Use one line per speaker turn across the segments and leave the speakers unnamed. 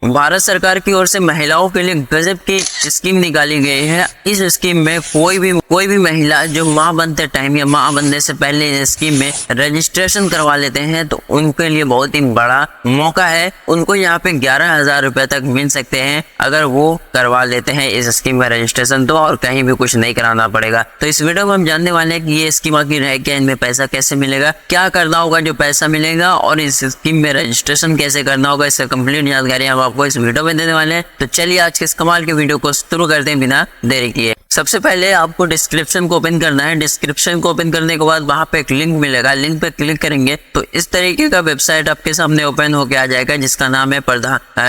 भारत सरकार की ओर से महिलाओं के लिए गजब की स्कीम निकाली गई है। इस स्कीम में कोई भी महिला जो मां बनते टाइम या मां बनने से पहले इस स्कीम में रजिस्ट्रेशन करवा लेते हैं तो उनके लिए बहुत ही बड़ा मौका है। उनको यहाँ पे 11,000 रुपए तक मिल सकते हैं अगर वो करवा लेते हैं इस स्कीम का रजिस्ट्रेशन, तो और कहीं भी कुछ नहीं कराना पड़ेगा। तो इस वीडियो में हम जानने वाले हैं कि ये स्कीम आखिर है क्या, इनमें पैसा कैसे मिलेगा, क्या करना होगा जो पैसा मिलेगा, और इस स्कीम में रजिस्ट्रेशन कैसे करना होगा, इसका कंप्लीट जानकारी हम आपको इस वीडियो में देने वाले हैं। तो चलिए आज के इस कमाल के वीडियो को शुरू करते हैं बिना देरी किए। सबसे पहले आपको डिस्क्रिप्शन को ओपन करना है। डिस्क्रिप्शन को ओपन करने के बाद वहां पे एक लिंक मिलेगा, लिंक पे क्लिक करेंगे तो इस तरीके का वेबसाइट आपके सामने ओपन होके आ जाएगा जिसका नाम है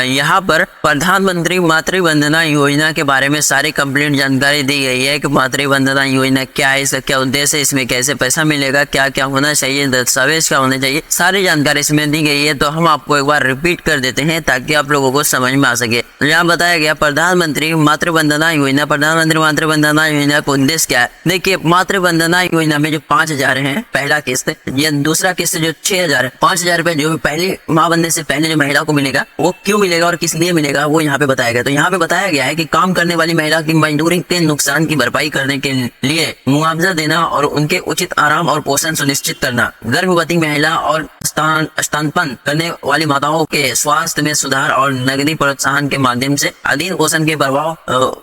यहाँ पर प्रधानमंत्री मातृ वंदना योजना के बारे में सारी कंप्लीट जानकारी दी गई है कि मातृ वंदना योजना क्या है, इसका क्या उद्देश्य है, इसमें कैसे पैसा मिलेगा, क्या क्या होना चाहिए, दस्तावेज क्या होने चाहिए, सारी जानकारी इसमें दी गई है। तो हम आपको एक बार रिपीट कर देते हैं ताकि आप लोगों को समझ में आ सके। यहाँ बताया गया प्रधानमंत्री मातृ वंदना योजना। प्रधानमंत्री मातृ वंदना योजना का उद्देश्य क्या है? देखिए, मातृ वंदना योजना में जो 5,000 है पहला किस्त, या दूसरा किस्त जो 6,000 है, 5,000 रुपए जो पहले मां बनने से पहले जो महिला को मिलेगा वो क्यों मिलेगा और किस लिए मिलेगा वो यहाँ पे बताया गया। तो यहाँ पे बताया गया है कि काम करने वाली महिला की मजदूरी के नुकसान की भरपाई करने के लिए मुआवजा देना और उनके उचित आराम और पोषण सुनिश्चित करना, गर्भवती महिला और स्तनपान करने वाली माताओं के स्वास्थ्य में सुधार और नकदी प्रोत्साहन के माध्यम से अधीन पोषण के प्रभाव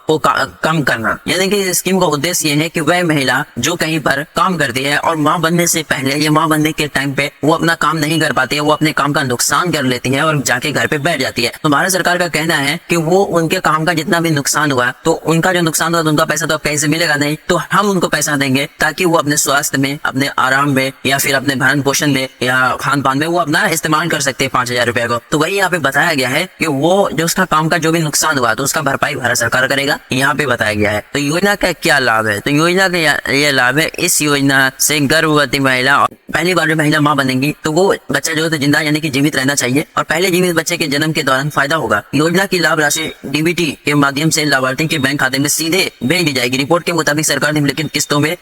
को कम करना। यानी कि इस स्कीम का उद्देश्य ये है कि वह महिला जो कहीं पर काम करती है और मां बनने से पहले या मां बनने के टाइम पे वो अपना काम नहीं कर पाती है, वो अपने काम का नुकसान कर लेती है और जाके घर पे बैठ जाती है। तो भारत सरकार का कहना है कि वो उनके काम का जितना भी नुकसान हुआ तो उनका जो नुकसान हुआ तो उनका पैसा तो कहीं से मिलेगा नहीं, तो हम उनको पैसा देंगे ताकि वो अपने स्वास्थ्य में, अपने आराम में या फिर अपने भरण पोषण में या खान पान में वो अपना इस्तेमाल कर सकते हैं 5,000 रुपए को। तो वही यहाँ पे बताया गया है कि वो जो उसका काम का जो भी नुकसान हुआ तो उसका भरपाई भारत सरकार करेगा, यहाँ पे बताया गया है। तो योजना का क्या लाभ है? तो योजना का ये लाभ है, इस योजना से गर्भवती महिला, पहली बार जो महिला मां बनेगी तो वो बच्चा जो है तो जिंदा यानी कि जीवित रहना चाहिए और पहले जीवित बच्चे के जन्म के दौरान फायदा होगा। योजना की लाभ राशि डीबीटी के माध्यम से लाभार्थी के बैंक खाते में सीधे भेज दी जाएगी। रिपोर्ट के मुताबिक सरकार निम्नलिखित किस्तों में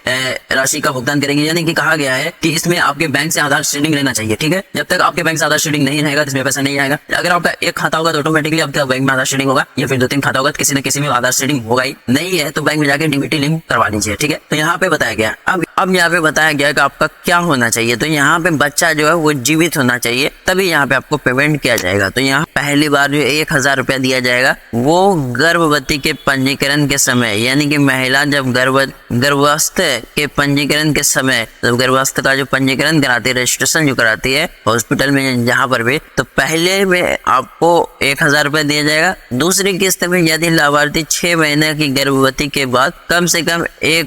राशि का भुगतान करेगी। यानी कि कहा गया है कि इसमें आपके बैंक से आधार शेडिंग रहना चाहिए, ठीक है। जब तक आपके बैंक से आधार शेडिंग नहीं रहेगा तो इसमें पैसा नहीं आएगा। अगर आपका एक खाता होगा तो ऑटोमेटिकली आपका बैंक में आधार शेडिंग होगा, या फिर 2-3 खाता होगा तो किसी न किसी में आधार शेडिंग होगा ही। नहीं है तो बैंक में जाकर डीबीटी लिंक करवा लीजिए, ठीक है। तो यहाँ पे बताया गया, अब यहाँ पे बताया गया कि आपका क्या होना चाहिए। तो यहाँ पे बच्चा जो है वो जीवित होना चाहिए, तभी यहाँ पे आपको पेमेंट किया जाएगा। तो यहाँ पहली बार जो 1,000 रुपया दिया जाएगा वो गर्भवती के पंजीकरण के समय, यानी कि महिला जब गर्भावस्था के पंजीकरण के समय, जब गर्भावस्था का जो पंजीकरण कराती है, रजिस्ट्रेशन जो कराती है हॉस्पिटल में जहाँ पर भी, तो पहले में आपको 1,000 रुपया दिया जाएगा। दूसरी किस्त में यदि लाभार्थी 6 महीने की गर्भवती के बाद कम से कम एक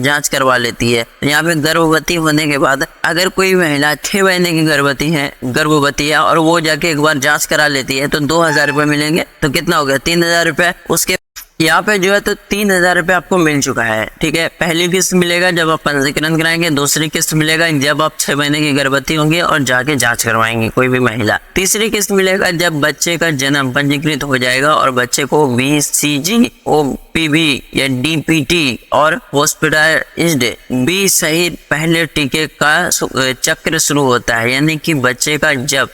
जांच करवा लेती है। यहाँ पे गर्भवती होने के बाद अगर कोई महिला 6 महीने की गर्भवती है और वो जाके एक बार जांच करा लेती है तो 2,000 रुपये मिलेंगे। तो कितना हो गया? 3,000 रुपये। उसके यहाँ पे जो है तो 3,000 रुपये आपको मिल चुका है, ठीक है। पहली किस्त मिलेगा जब आप पंजीकरण कराएंगे, दूसरी किस्त मिलेगा जब आप 6 महीने की गर्भवती होंगे और जाके जांच करवाएंगे कोई भी महिला। तीसरी किस्त मिलेगा जब बच्चे का जन्म पंजीकृत हो जाएगा और बच्चे को BCG, OPV या DPT और हॉस्पिटलाइज्ड बी सहित पहले टीके का चक्र शुरू होता है। यानी कि बच्चे का जब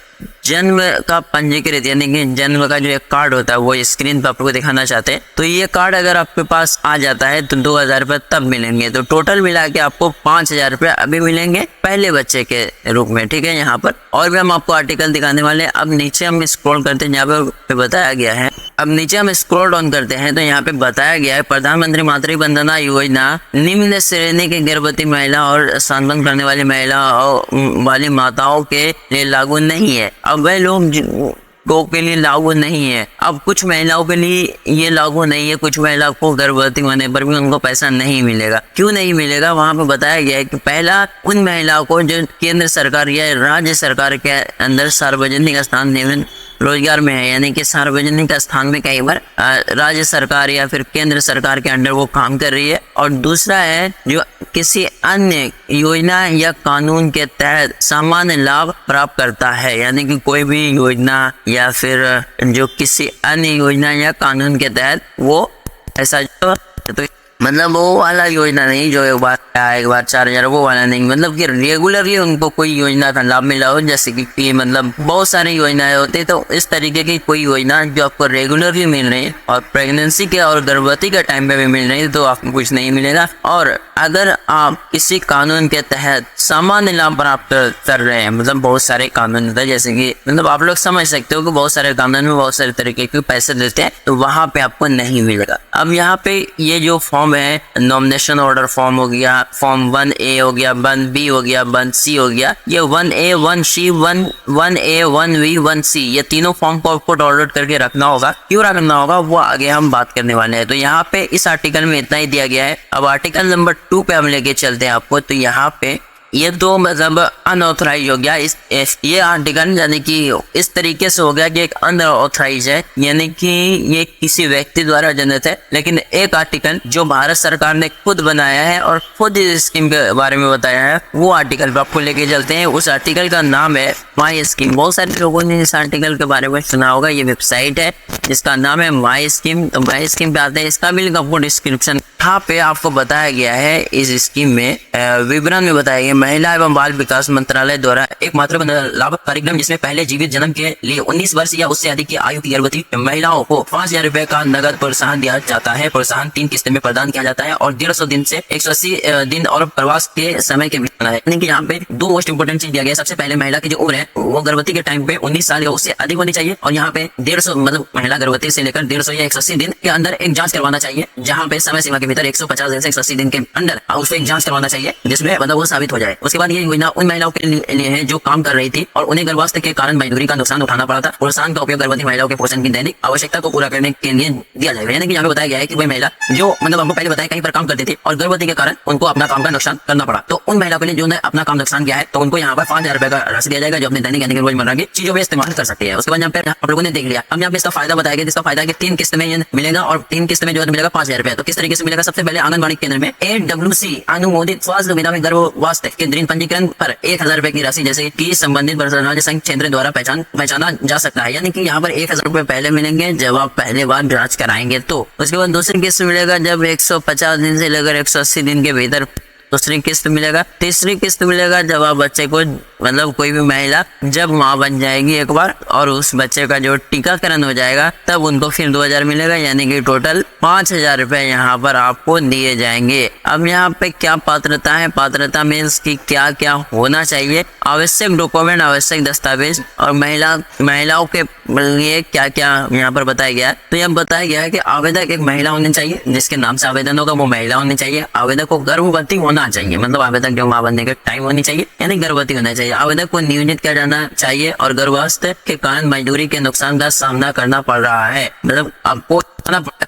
जन्म का पंजीकृत, यानी कि जन्म का जो एक कार्ड होता है वो स्क्रीन पर आपको दिखाना चाहते हैं, तो ये कार्ड अगर आपके पास आ जाता है तो 2,000 रुपये तब मिलेंगे। तो टोटल मिला के आपको 5,000 रुपये अभी मिलेंगे पहले बच्चे के रूप में, ठीक है। यहाँ पर और भी हम आपको आर्टिकल दिखाने वाले हैं। अब नीचे हम स्क्रॉल करते हैं, यहाँ पे बताया गया है। अब नीचे हम स्क्रॉल डाउन करते हैं तो यहाँ पे बताया गया है प्रधानमंत्री मातृ वंदना योजना निम्न श्रेणी की गर्भवती महिला और स्तनपान करने वाली महिला वाली माताओं के लिए लागू नहीं है। अब वह लोग के लिए लागू नहीं है। अब कुछ महिलाओं के लिए ये लागू नहीं है, कुछ महिलाओं को गर्भवती होने पर भी उनको पैसा नहीं मिलेगा। क्यों नहीं मिलेगा? वहां पे बताया गया है कि पहला उन महिलाओं को जो केंद्र सरकार या राज्य सरकार के अंदर सार्वजनिक स्थान निम्न रोजगार में है, यानी कि सार्वजनिक स्थान में कई बार राज्य सरकार या फिर केंद्र सरकार के अंडर वो काम कर रही है। और दूसरा है जो किसी अन्य योजना या कानून के तहत सामान्य लाभ प्राप्त करता है, यानी कि कोई भी योजना या फिर जो किसी अन्य योजना या कानून के तहत वो ऐसा तो मतलब वो वाला योजना नहीं जो एक बार 4,000 वो वाला नहीं, मतलब कि रेगुलरली उनको कोई योजना का लाभ मिला हो, जैसे कि मतलब बहुत सारी योजनाएं होती, तो इस तरीके की कोई योजना जो आपको रेगुलरली मिल रही है और प्रेगनेंसी के और गर्भवती के टाइम पे भी मिल रही है तो आपको कुछ नहीं मिलेगा। और अगर आप किसी कानून के तहत सामान्य लाभ प्राप्त कर रहे हैं, मतलब बहुत सारे कानून होते हैं, जैसे कि मतलब आप लोग समझ सकते हो कि बहुत सारे कानून में बहुत सारे तरीके के पैसे देते हैं, तो वहां पे आपको नहीं मिलेगा। अब यहाँ पे ये जो फॉर्म है, नॉमिनेशन ऑर्डर फॉर्म हो गया, फॉर्म 1A हो गया, 1B हो गया, 1C हो गया, ये 1A 1C 1A 1B 1C ये तीनों फॉर्म को आपको डाउनलोड करके रखना होगा। क्यों रखना होगा वो आगे हम बात करने वाले हैं। तो यहाँ पे इस आर्टिकल में इतना ही दिया गया है। अब आर्टिकल नंबर 2 पे हम लेके चलते हैं आपको। तो यहाँ पे ये दो मतलब अनऑथराइज हो गया ये आर्टिकल, यानी कि इस तरीके से हो गया कि एक अनऑथराइज है, यानी कि ये किसी व्यक्ति द्वारा जनहित है। लेकिन एक आर्टिकल जो भारत सरकार ने खुद बनाया है और खुद इस स्कीम के बारे में बताया है, वो आर्टिकल आपको लेके चलते हैं। उस आर्टिकल का नाम है माई स्कीम। बहुत सारे लोगों ने इस आर्टिकल के बारे में सुना होगा। ये वेबसाइट है जिसका नाम है माई स्कीम। तो माई स्कीम पे आते हैं, इसका भी लिंक आपको डिस्क्रिप्शन। यहाँ पे आपको बताया गया है इस स्कीम में विवरण में बताया गया महिला एवं बाल विकास मंत्रालय द्वारा एकमात्र लाभ कार्यक्रम जिसमें पहले जीवित जन्म के लिए 19 वर्ष या उससे अधिक की आयु की गर्भवती महिलाओं को 5,000 रुपए का नगद प्रोत्साहन दिया जाता है। प्रोत्साहन 3 किस्त में प्रदान किया जाता है और 150 दिन से 180 दिन और प्रवास के समय के बीच है। यानी कि यहाँ पे दो मोस्ट इंपोर्टेंट चीज दिया गया है। सबसे पहले महिला की जो उम्र है वो गर्भवती के टाइम पे 19 साल या उससे अधिक होनी चाहिए और यहाँ पे 150 मतलब महिला गर्भवती से लेकर 150 या 180 दिन के अंदर एक जांच करवाना चाहिए, जहाँ पे समय सीमा के भीतर 150 दिन से 180 दिन के अंदर उसको एक जांच करवाना चाहिए जिसमें मतलब वो साबित हो जाए। उसके बाद ये योजना उन महिलाओं के लिए है जो काम कर रही थी और उन्हें गर्भावस्था के कारण मजदूरी का नुकसान उठाना पड़ा था। प्रोत्साहन का उपयोग गर्भवती महिलाओं के पोषण की दैनिक आवश्यकता को पूरा करने के लिए दिया जाएगा। यानी कि यहाँ पे बताया गया है कि वही महिला जो मतलब हमको पहले बताया कहीं पर काम करती थी और गर्भवती के कारण उनको अपना काम का नुकसान करना पड़ा, तो उन महिलाओं के लिए जो अपना काम नुकसान किया है तो उनको यहाँ पर 5,000 रुपए का राशि दिया जाएगा जो अपने दैनिक यानी कि रोजमर्रा की चीजों में इस्तेमाल कर सकती है। उसके बाद यहाँ पे आप लोगों ने देख लिया। अब यहाँ पे इसका फायदा बताया गया, जिसका फायदा है कि 3 किस्त में मिलेगा और 3 किस्त में जो मिलेगा 5,000 रुपए। तो किस तरीके से मिलेगा? सबसे पहले आंगनबाड़ी केंद्र में AWC अनुमोदित स्वास्थ्य सुविधा में गर्भवस्था केंद्रीय पंजीकरण पर 1,000 रुपए की राशि जैसे कि संबंधित राज्य संघ क्षेत्र द्वारा पहचाना जा सकता है। यानी कि यहाँ पर 1,000 रुपए पहले मिलेंगे जब आप पहले बार जांच कराएंगे। तो उसके बाद दूसरी किस्त मिलेगा जब 150 दिन से लेकर 180 दिन के भीतर दूसरी किस्त मिलेगा। तीसरी किस्त मिलेगा जब आप बच्चे को मतलब कोई भी महिला जब माँ बन जाएगी एक बार और उस बच्चे का जो टीकाकरण हो जाएगा तब उनको फिर 2,000 मिलेगा, यानी कि टोटल 5,000 रुपए यहाँ पर आपको दिए जाएंगे। अब यहाँ पे क्या पात्रता है? पात्रता मीन्स की क्या क्या होना चाहिए, आवश्यक डॉक्यूमेंट, आवश्यक दस्तावेज और महिलाओं के लिए क्या क्या यहाँ पर बताया गया है। तो यहाँ बताया गया है कि आवेदक एक महिला होनी चाहिए, जिसके नाम से आवेदन होगा वो महिला होनी चाहिए। आवेदक को गर्भवती होना चाहिए, मतलब आवेदक जो माँ बनने का टाइम होनी चाहिए यानी गर्भवती होना चाहिए। आवेदक को नियोजित किया जाना चाहिए और गर्भावस्था के कारण मजदूरी के नुकसान का सामना करना पड़ रहा है, मतलब आपको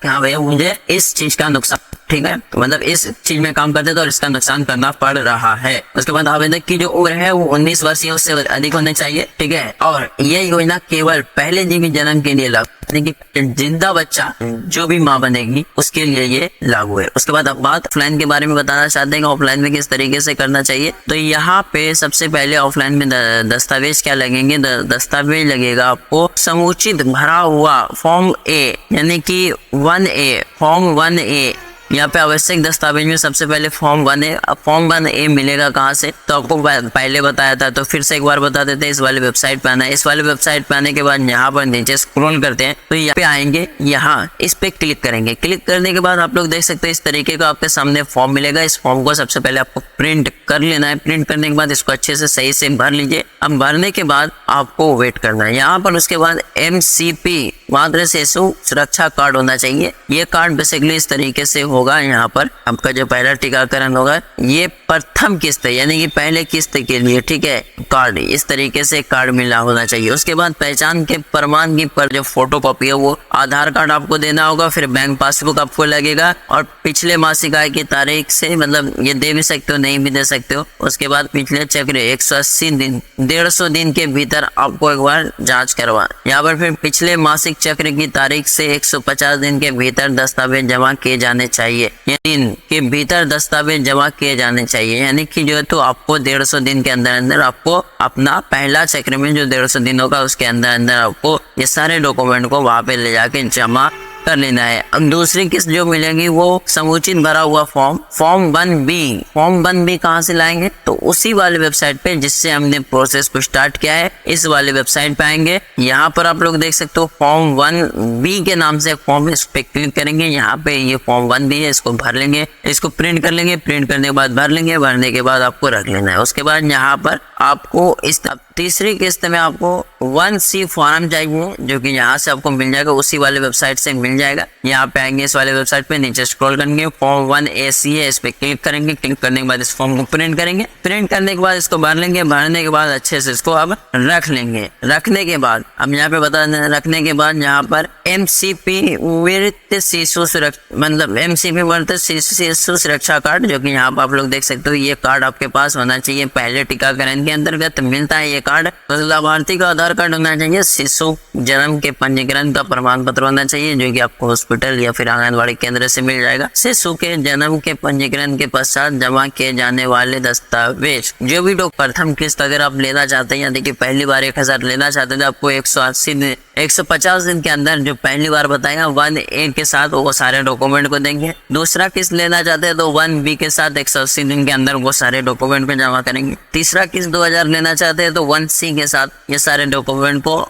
हाँ भैया मुझे इस चीज का नुकसान, ठीक है, मतलब इस चीज में काम करते तो और इसका नुकसान करना पड़ रहा है। उसके बाद आवेदक की जो उम्र है वो 19 वर्ष या उससे अधिक होनी चाहिए, ठीक है। और ये योजना केवल पहले जीवित जन्म के लिए लागू, यानी कि जिंदा बच्चा जो भी माँ बनेगी उसके लिए ये लागू है। उसके बाद अब बात ऑफलाइन के बारे में बताना चाहते हैं कि ऑफलाइन में किस तरीके से करना चाहिए। तो यहाँ पे सबसे पहले ऑफलाइन में दस्तावेज क्या लगेंगे? दस्तावेज लगेगा आपको समुचित भरा हुआ फॉर्म ए, यानी कि 1A फॉर्म 1A। यहाँ पे आवश्यक दस्तावेज में सबसे पहले फॉर्म 1A। अब फॉर्म 1A मिलेगा कहाँ से? तो आपको पहले बताया था, तो फिर से एक बार बता देते हैं। इस वाले वेबसाइट पे आना है। इस वाले वेबसाइट पे आने के बाद यहाँ पर नीचे स्क्रॉल करते हैं तो यहाँ पे आएंगे, यहाँ इस पे क्लिक करेंगे। क्लिक करने के बाद आप लोग देख सकते हैं इस तरीके का आपके सामने फॉर्म मिलेगा। इस फॉर्म को सबसे पहले आपको प्रिंट कर लेना है। प्रिंट करने के बाद इसको अच्छे से सही से भर लीजिए। अब भरने के बाद आपको वेट करना है यहाँ पर। उसके बाद MCP मातृ शिशु सुरक्षा कार्ड होना चाहिए। ये कार्ड बेसिकली इस तरीके से होगा। यहाँ पर आपका जो पहला टीकाकरण होगा ये प्रथम किस्त है, यानी कि पहले किस्त के लिए, ठीक है, कार्ड इस तरीके से कार्ड मिला होना चाहिए। उसके बाद पहचान के प्रमाण की पर जो फोटो कॉपी है वो आधार कार्ड आपको देना होगा। फिर बैंक पासबुक आपको लगेगा और पिछले मासिक आय की तारीख से, मतलब ये दे भी सकते हो नहीं भी दे सकते हो। उसके बाद पिछले चक्र 180 दिन 150 दिन के भीतर आपको एक बार जांच करवा। यहाँ पर फिर पिछले मासिक चक्र की तारीख से 150 दिन के भीतर दस्तावेज जमा किए जाने चाहिए, दिन के भीतर दस्तावेज जमा किए जाने चाहिए। यानी कि जो है तो आपको 150 दिन के अंदर अंदर आपको अपना पहला चक्र में जो 150 दिन होगा उसके अंदर अंदर आपको ये सारे डॉक्यूमेंट को वहां पे ले जाके जमा कर लेना है। अब दूसरी किस्त जो मिलेगी वो समुचित भरा हुआ फॉर्म 1B। फॉर्म 1B कहाँ से लाएंगे? तो उसी वाले वेबसाइट पे जिससे हमने प्रोसेस को स्टार्ट किया है, इस वाले वेबसाइट पे आएंगे। यहाँ पर आप लोग देख सकते हो फॉर्म 1B के नाम से फॉर्म, इस पे क्लिक करेंगे। यहाँ पे ये फॉर्म 1B है, इसको भर लेंगे, इसको प्रिंट कर लेंगे। प्रिंट करने के बाद भर लेंगे, भरने के बाद आपको रख लेना है। उसके बाद यहाँ पर आपको इस तीसरी किस्त में आपको 1C फॉर्म चाहिए, जो कि यहाँ से आपको मिल जाएगा, उसी वाले वेबसाइट से मिल जाएगा। यहाँ पे आएंगे इस वाले वेबसाइट पे, नीचे स्क्रॉल करेंगे, फॉर्म 1AC है, इस पे क्लिक करेंगे। क्लिक करने के बाद इस फॉर्म को प्रिंट करेंगे। प्रिंट करने के बाद इसको भर लेंगे। भरने के बाद अच्छे से इसको अब रख लेंगे। रखने के बाद अब यहाँ पे बता दें, रखने के बाद यहाँ पर MCP वृत्त शिशु सुरक्षा, मतलब MCP वृत्त शिशु सुरक्षा कार्ड, जो कि यहाँ पर आप लोग देख सकते हो, ये कार्ड आपके पास होना चाहिए। पहले टीकाकरण के अंतर्गत मिलता है ये कार्ड। लाभार्थी का आधार कार्ड होना चाहिए। शिशु जन्म के पंजीकरण का प्रमाण पत्र होना चाहिए, जो कि आपको हॉस्पिटल या फिर आंगनबाड़ी केंद्र से मिल जाएगा। शिशु के जन्म के पंजीकरण के पश्चात जमा किए जाने वाले दस्तावेज, जो भी लोग प्रथम किस्त अगर आप लेना चाहते हैं, या देखिए पहली बार 1000 लेना चाहते थे, आपको 150 दिन के अंदर जो पहली बार बताएगा 1A के साथ वो सारे डॉक्यूमेंट को देंगे। दूसरा किस्त लेना चाहते हैं तो 1B के साथ 180 दिन के अंदर वो सारे डॉक्यूमेंट पे जमा करेंगे। तीसरा किस्त 2000 लेना चाहते हैं तो 1C के साथ ये सारे डॉक्यूमेंट को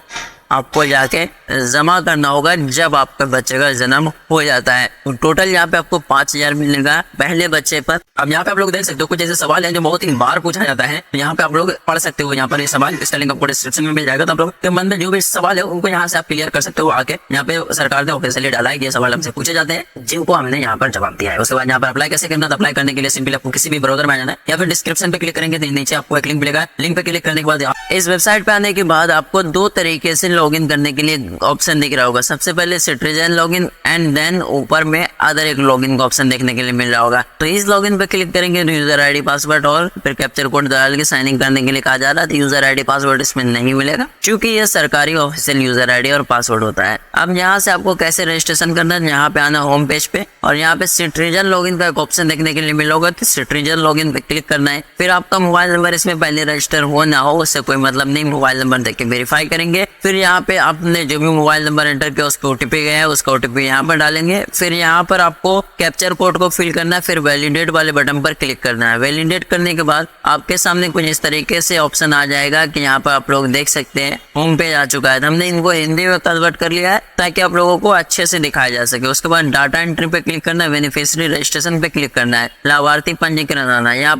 आपको जाके जमा करना होगा जब आपके बच्चे का जन्म हो जाता है। तो टोटल यहाँ पे आपको 5000 मिलेगा पहले बच्चे पर। अब यहाँ पे आप लोग देख सकते हो कुछ ऐसे सवाल हैं जो बहुत ही बार पूछा जाता है, तो यहाँ पे आप लोग पढ़ सकते हो। यहाँ पर ये सवाल इसका लिंक आपको डिस्क्रिप्शन में मिल जाएगा, तो आप लोग के मन में जो भी सवाल है उनको यहाँ से आप क्लियर कर सकते हो आके। यहाँ पे सरकार ने ऑफिशियली डाला है कि ये सवाल हमसे पूछे जाते हैं, जिनको हमने यहाँ पर जवाब दिया है। उसके बाद यहाँ पर अप्लाई कैसे करना है, अप्लाई करने के लिए सिंपली आपको किसी भी ब्राउजर में आ जाना है, या फिर डिस्क्रिप्शन पे क्लिक करेंगे तो नीचे आपको एक लिंक मिलेगा। लिंक पे क्लिक करने के बाद इस वेबसाइट पे आने के बाद आपको 2 तरीके से लॉगिन करने के लिए ऑप्शन दिख रहा होगा। सबसे पहले सिटीजन लॉगिन एंड देन ऊपर में अदर एक लॉगिन का ऑप्शन देखने के लिए मिल रहा होगा। तो इस लॉगिन पे क्लिक करेंगे, यूजर आईडी पासवर्ड और फिर कैप्चर कोड डाल के साइन इन करने के लिए कहा जा रहा है। तो यूजर आईडी पासवर्ड इसमें नहीं मिलेगा, क्योंकि ये सरकारी ऑफिशियल यूजर आईडी और पासवर्ड होता है। अब यहाँ से आपको कैसे रजिस्ट्रेशन करना है, यहाँ पे आना होम पेज पे, और यहाँ पे सिटीजन लॉगिन का एक ऑप्शन देखने के लिए मिल होगा। तो सिटीजन लॉगिन पे क्लिक करना है। फिर आपका मोबाइल नंबर इसमें पहले रजिस्टर हो ना हो उससे कोई मतलब नहीं, मोबाइल नंबर देख के वेरीफाई करेंगे। फिर यहाँ पे आपने जो भी मोबाइल नंबर एंटर किया उसको OTP गया है, उसका OTP यहाँ पर डालेंगे। फिर यहाँ पर आपको कैप्चर कोड को फिल करना है, फिर वैलिडेट वाले बटन पर क्लिक करना है। वैलिडेट करने के बाद आपके सामने कुछ इस तरीके से ऑप्शन आ जाएगा कि यहाँ पर आप लोग देख सकते हैं होम पेज आ चुका है। हमने इनको हिंदी में कन्वर्ट कर लिया है ताकि आप लोगों को अच्छे से दिखाया जा सके। उसके बाद डाटा एंट्री पे क्लिक करना है, बेनिफिशियरी रजिस्ट्रेशन पे क्लिक करना है, लाभार्थी पंजीकरण आना है। यहाँ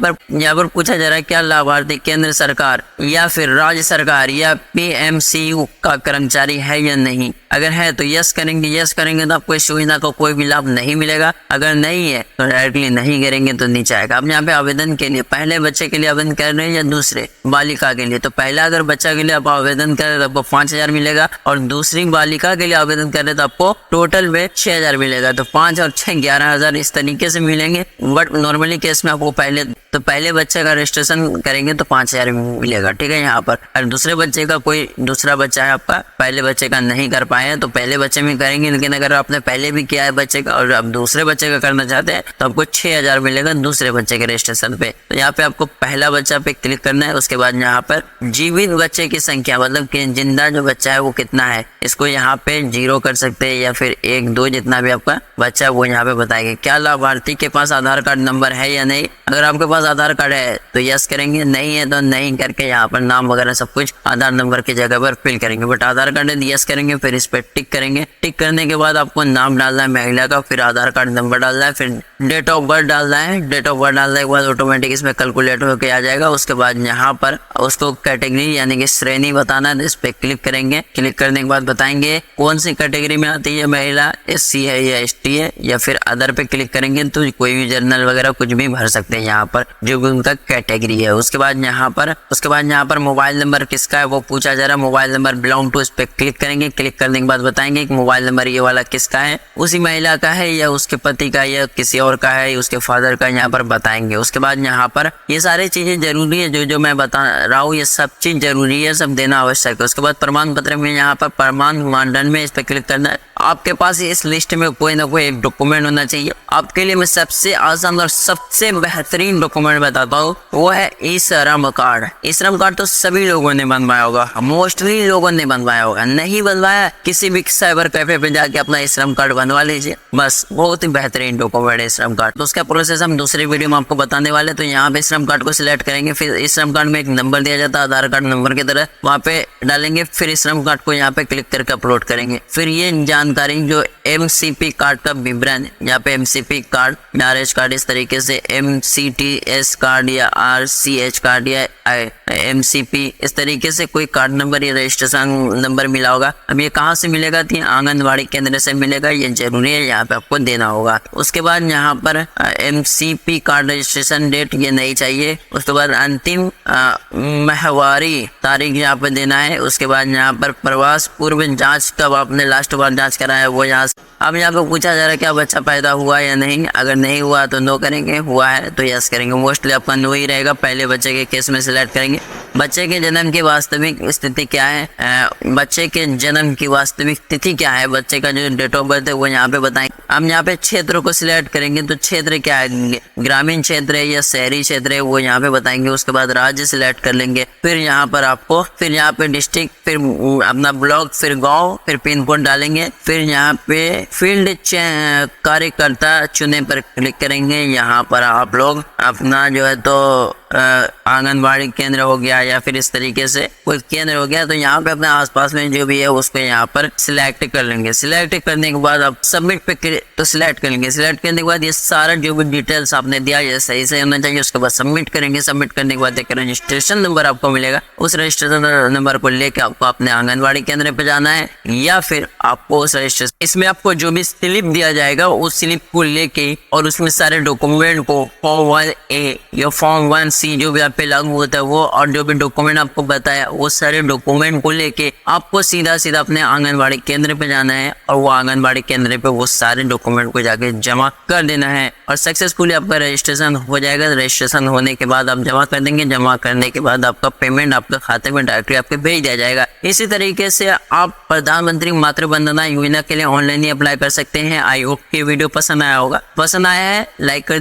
पर पूछा जा रहा है क्या लाभार्थी केंद्र सरकार या फिर राज्य सरकार या PMCU का कर्मचारी है या नहीं। अगर है तो यस करेंगे। यस करेंगे तो आपको इस सुविधा का कोई भी लाभ नहीं मिलेगा। अगर नहीं है तो डायरेक्टली नहीं करेंगे तो नीचे आएगा। अब यहाँ पे आवेदन के लिए पहले बच्चे के लिए आवेदन कर रहे हैं या दूसरे बालिका के लिए, तो पहला अगर बच्चा के लिए आप आवेदन कर रहे तो आपको 5000 मिलेगा, और दूसरी बालिका के लिए आवेदन कर रहे तो आपको टोटल में 6000 मिलेगा। तो 5 और 6 11,000 इस तरीके से मिलेंगे। बट नॉर्मली केस में आपको पहले बच्चे का रजिस्ट्रेशन करेंगे तो 5000 मिलेगा, ठीक है। यहाँ पर और दूसरे बच्चे का कोई दूसरा बच्चा है आपका पहले बच्चे का नहीं कर पाए तो पहले बच्चे में करेंगे, लेकिन अगर आपने पहले भी किया है बच्चे का और अब दूसरे बच्चे का करना चाहते हैं तो आपको 6000 मिलेगा दूसरे बच्चे के रजिस्ट्रेशन पे। तो यहाँ पे आपको पहला बच्चा पे क्लिक करना है। उसके बाद यहाँ पर जीवित बच्चे की संख्या, मतलब कि जिंदा जो बच्चा है वो कितना है, इसको यहाँ पे 0 कर सकते हैं या फिर 1 2 जितना भी आपका बच्चा है वो यहाँ पे बताएंगे। क्या लाभार्थी के पास आधार कार्ड नंबर है या नहीं। अगर आपके पास आधार कार्ड है तो यस करेंगे, नहीं है तो नहीं करके यहाँ पर नाम वगैरह सब कुछ आधार नंबर की जगह पर फिल करेंगे। बट आधार कार्ड है यस करेंगे, फिर इस पर टिक करेंगे। टिक करने के बाद आपको नाम डालना है महिला का, फिर आधार कार्ड नंबर डालना है, फिर डेट ऑफ बर्थ डालना है। डेट ऑफ बर्थ डालने के बाद ऑटोमेटिक इसमें कैलकुलेट होकर आ जाएगा। उसके बाद यहाँ पर उसको कैटेगरी यानी कि श्रेणी बताना है, इस पे क्लिक करेंगे। क्लिक करने के बाद बताएंगे कौन सी कैटेगरी में आती है, महिला, SC है या ST है या फिर अदर पे क्लिक करेंगे तो कोई भी जर्नल वगैरह कुछ भी भर सकते हैं यहाँ पर जो भी उनका कैटेगरी है। उसके बाद यहाँ पर मोबाइल नंबर किसका है वो पूछा जा रहा है। मोबाइल नंबर बिलोंग टू, इस पे क्लिक करेंगे। क्लिक करने के बाद बताएंगे कि मोबाइल नंबर ये वाला किसका है, उसी महिला का है या उसके पति का या किसी और का है, उसके फादर का, यहाँ पर बताएंगे। उसके बाद यहाँ पर ये सारी चीजें जरूरी है जो मैं बता रहा हूँ, ये सब चीज जरूरी है, सब देना आवश्यक है। उसके बाद प्रमाण पत्र में यहाँ पर प्रमाण मानदंड में इस पे क्लिक करना है। आपके पास इस लिस्ट में कोई ना कोई एक डॉक्यूमेंट होना चाहिए। आपके लिए मैं सबसे आसान और सबसे बेहतरीन डॉक्यूमेंट बताता हूँ, वो है ई श्रम कार्ड। ई श्रम कार्ड तो सभी लोगों ने बनवाया होगा, मोस्टली लोगों ने बनवाया होगा। नहीं बनवाया, किसी भी साइबर कैफे पे जाके अपना ई श्रम कार्ड बनवा लीजिए, बस बहुत ही बेहतरीन डॉक्यूमेंट है श्रम कार्ड। तो उसका प्रोसेस हम दूसरी वीडियो में आपको बताने वाले। तो यहाँ पे श्रम कार्ड को सिलेक्ट करेंगे, फिर इस श्रम कार्ड में एक नंबर दिया जाता है आधार कार्ड नंबर की तरह, वहाँ पे डालेंगे, फिर इस श्रम कार्ड को यहाँ पे क्लिक करके अपलोड करेंगे। फिर ये जानकारी जो MCP कार्ड का विवरण, यहाँ पे MCP कार्ड, मैरिज कार्ड, इस तरीके से MCTS कार्ड या RCH कार्ड या MCP, इस तरीके से कोई कार्ड नंबर या रजिस्ट्रेशन नंबर मिला होगा। अब ये कहाँ से मिलेगा? तो आंगनबाड़ी केंद्र से मिलेगा, ये जरूरी है, यहाँ पे आपको देना होगा। उसके बाद यहाँ पर MCP कार्ड रजिस्ट्रेशन डेट ये नहीं चाहिए। उसके बाद अंतिम माहवारी तारीख यहाँ पे देना है। उसके बाद यहाँ पर प्रवास पूर्व जांच, कब आपने लास्ट बार जांच कराया वो यहाँ। अब यहाँ पे पूछा जा रहा है क्या बच्चा पैदा हुआ या नहीं। अगर नहीं हुआ तो नो करेंगे, हुआ है तो यस करेंगे। मोस्टली आपका नो ही रहेगा, पहले बच्चे के केस में सिलेक्ट करेंगे। बच्चे के जन्म की वास्तविक स्थिति क्या है, बच्चे के जन्म की वास्तविक तिथि क्या है, बच्चे का जो डेट ऑफ बर्थ है वो यहाँ पे बताएंगे। हम यहाँ पे क्षेत्र को सिलेक्ट करेंगे, तो क्षेत्र क्या है, ग्रामीण क्षेत्र है या शहरी क्षेत्र है, वो यहाँ पे बताएंगे। उसके बाद राज्य सिलेक्ट कर लेंगे, फिर यहाँ पर आपको, फिर यहाँ पे डिस्ट्रिक्ट, फिर अपना ब्लॉक, फिर गाँव, फिर पिन कोड डालेंगे। फिर यहाँ पे फील्ड कार्यकर्ता चुने पर क्लिक करेंगे। यहाँ पर आप लोग अपना जो है तो आंगनबाड़ी केंद्र हो गया या फिर इस तरीके से कोई केंद्र हो गया, तो यहाँ पे अपने आसपास में जो भी है उसको यहाँ पर सिलेक्ट कर लेंगे। सिलेक्ट करने के बाद आप सबमिट पे तो सिलेक्ट करेंगे। सिलेक्ट करने के बाद ये सारा जो भी डिटेल्स आपने दिया ये सही से होना चाहिए। उसके बाद सबमिट करेंगे। सबमिट करने के बाद एक रजिस्ट्रेशन नंबर आपको मिलेगा, उस रजिस्ट्रेशन नंबर को लेके आपको अपने आंगनबाड़ी केंद्र पे जाना है, या फिर आपको उस रजिस्ट्रेशन, इसमें आपको जो भी स्लिप दिया जाएगा उस स्लिप को लेके और उसमें सारे डॉक्यूमेंट को फॉर्म 1A या फॉर्म 1C जो भी आप पे लागू होता है वो, और जो भी डॉक्यूमेंट आपको बताया वो सारे डॉक्यूमेंट को लेके आपको सीधा सीधा अपने आंगनबाड़ी केंद्र पे जाना है, और वो आंगनबाड़ी केंद्र पे वो सारे डॉक्यूमेंट को जाके जमा कर देना है, और सक्सेसफुली आपका रजिस्ट्रेशन हो जाएगा। रजिस्ट्रेशन होने के बाद आप जमा कर देंगे। जमा करने के बाद आपका पेमेंट आपके खाते में डायरेक्टली आपके भेज दिया जाएगा। इसी तरीके से आप प्रधानमंत्री मातृ वंदना योजना के लिए ऑनलाइन ही अप्लाई कर सकते हैं। आई होप कि वीडियो पसंद आया होगा। पसंद आया है लाइक कर